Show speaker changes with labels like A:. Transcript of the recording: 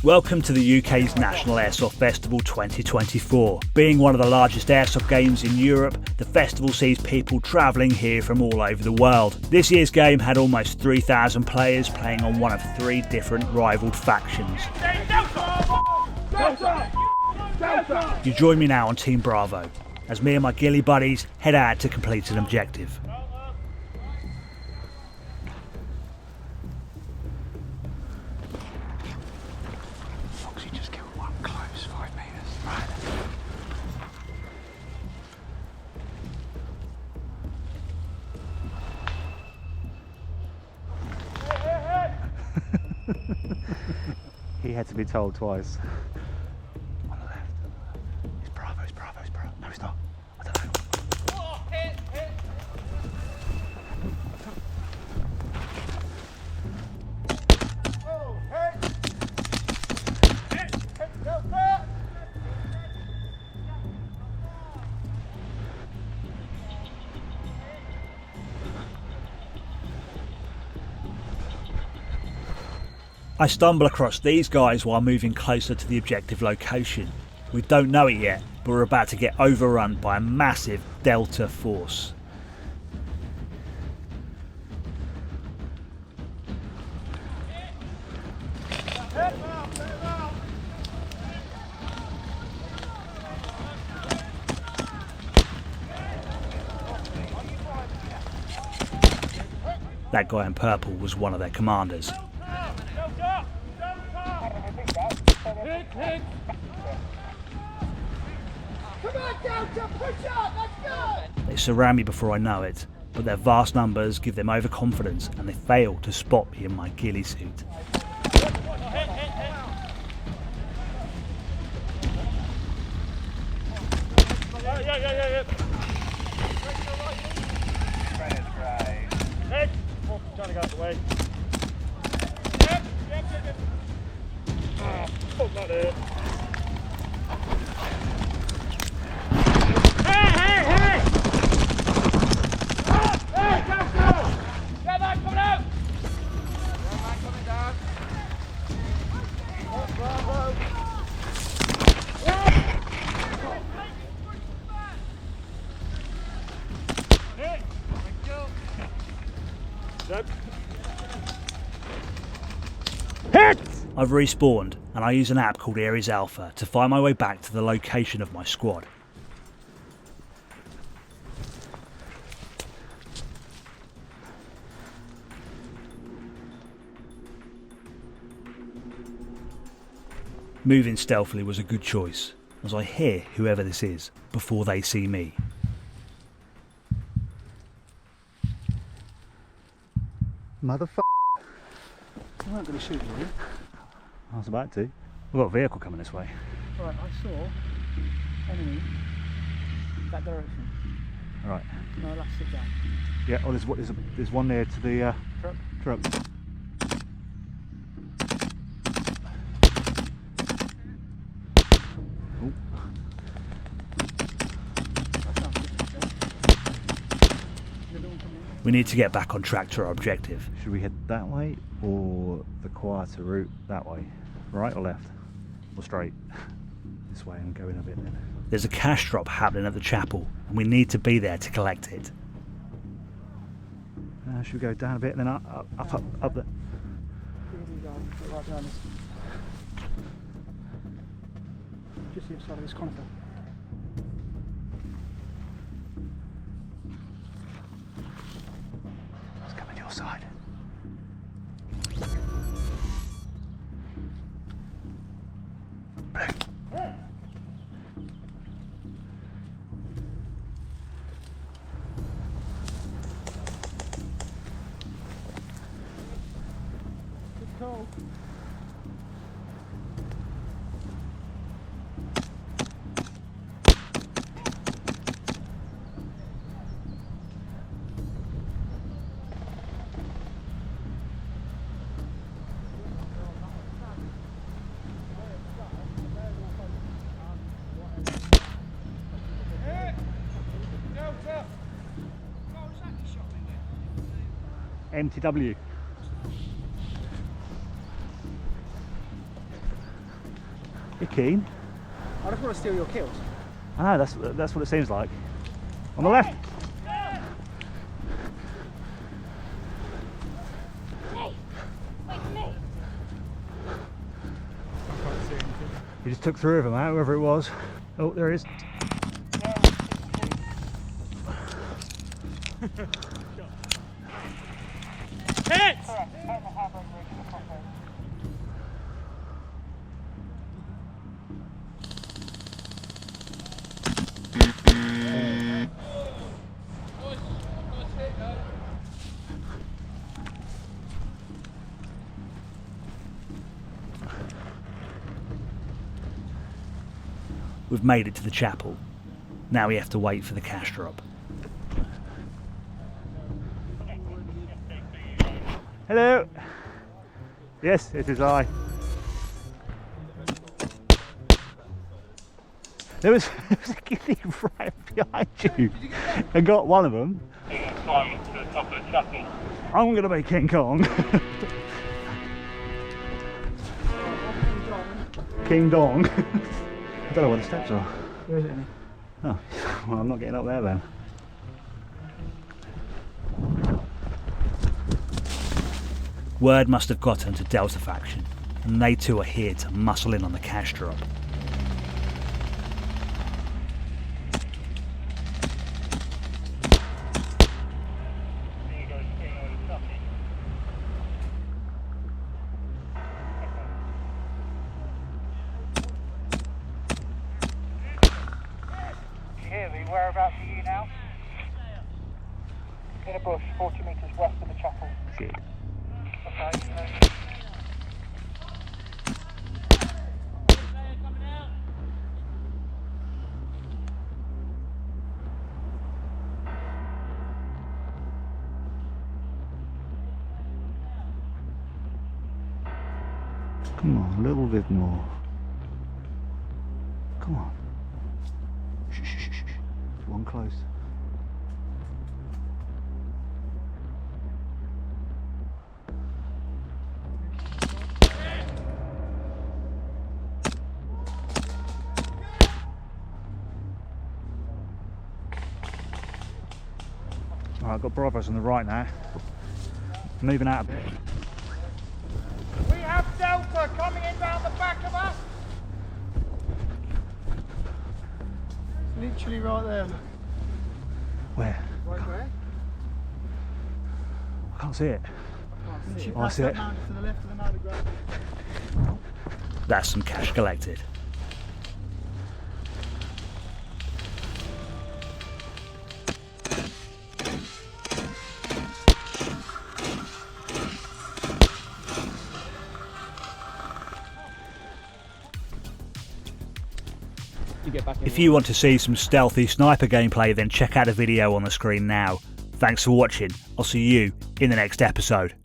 A: Welcome to the UK's National Airsoft Festival 2024. Being one of the largest airsoft games in Europe, the festival sees people travelling here from all over the world. This year's game had almost 3,000 players playing on one of 3 different rivaled factions. You join me now on Team Bravo, as me and my ghillie buddies head out to complete an objective.
B: He had to be told twice. On the left. It's Bravo, it's Bravo, it's Bravo. No, it's not. I don't know. Oh, hit. Oh, hit. Go, go.
A: I stumble across these guys while moving closer to the objective location. We don't know it yet, but we're about to get overrun by a massive Delta force. That guy in purple was one of their commanders. They surround me before I know it, but their vast numbers give them overconfidence and they fail to spot me in my ghillie suit.
C: Trying to get out of the way. Not it. Hey! Hey, go! Get back, coming out! Get back, coming down. Oh, bravo. Hit! Thank you. Hit!
A: I've respawned and I use an app called Ares Alpha to find my way back to the location of my squad. Moving stealthily was a good choice, as I hear whoever this is before they see me.
B: Motherfucker.
C: I'm not going to shoot you.
B: I was about to. We've got a vehicle coming this way.
C: Right, I saw enemy that direction.
B: Right.
C: No, let's sit down.
B: Yeah, oh, there's one there to the truck. Ooh.
A: We need to get back on track to our objective.
B: Should we head that way or the quieter route that way? Right or left? Or straight? This way and go in a bit then.
A: There's a cash drop happening at the chapel and we need to be there to collect it.
B: Should we go down a bit and then up there?
C: Right down this. Just the other side of this conifer.
B: It's coming your side.
C: Cool.
B: MTW. You're keen.
D: I just want to steal your kills.
B: I know, that's what it seems like. On the left.
E: Hey, wait for me.
D: I can't see anything.
B: You just took 3 of them out, whoever it was. Oh, there he is.
C: Hit!
A: We've made it to the chapel. Now we have to wait for the cash drop.
B: Hello. Yes, it is I. There was a guinea right behind you. I got one of them. I'm going to be King Kong. King Dong. I don't know where the steps are.
D: Where is it?
B: Oh, well, I'm not getting up there then.
A: Word must have gotten to Delta Faction, and they too are here to muscle in on the cash drop.
D: Whereabouts are you now? In a bush, 40 metres west of the chapel.
B: Good.
D: Okay.
B: Come on, a little bit more. Come on. Shh, shh, shh, shh. One close. Alright, I've got Bravos on the right now. Moving out a bit.
C: We have Delta coming in round the back of us.
D: Literally right there.
B: Where?
D: Right where?
B: I can't see it.
D: She
B: Oh, I
D: passed
B: see
D: that
B: it.
D: mountain to the left of the mountain ground.
A: That's some cash collected. If you want to see some stealthy sniper gameplay, then check out a video on the screen now. Thanks for watching. I'll see you in the next episode.